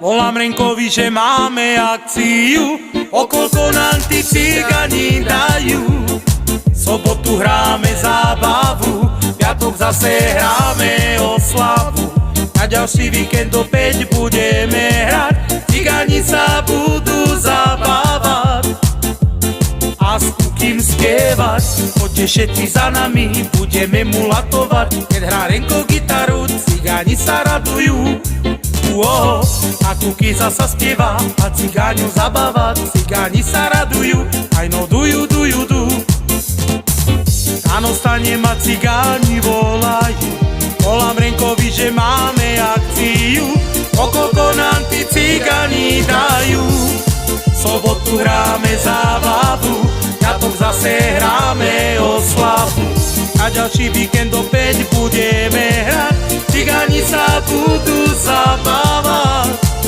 Volám Renkovi, že máme akciu, okolko nám tí cigani dajú. Sobotu hráme zábavu, piatok zase hráme oslavu. Na ďalší víkend opäť budeme hrať, cigani sa budú zabávať a s kým spievať. Poďte všetci za nami, budeme mu latovať. Keď hrá Renko gitaru, cigani sa radujú. A Kuky zasa spieva a cigáňu zabáva. Cigáni sa radujú, aj no dujú. Ráno stane ma cigáni volajú, volám Renkovi, že máme akciu, okolko nám tí cigáni dajú. Sobotu hráme zábavu, piatok zase hráme oslavu. Na ďalší víkend opäť budeme hrať, cigáni sa budú zabávať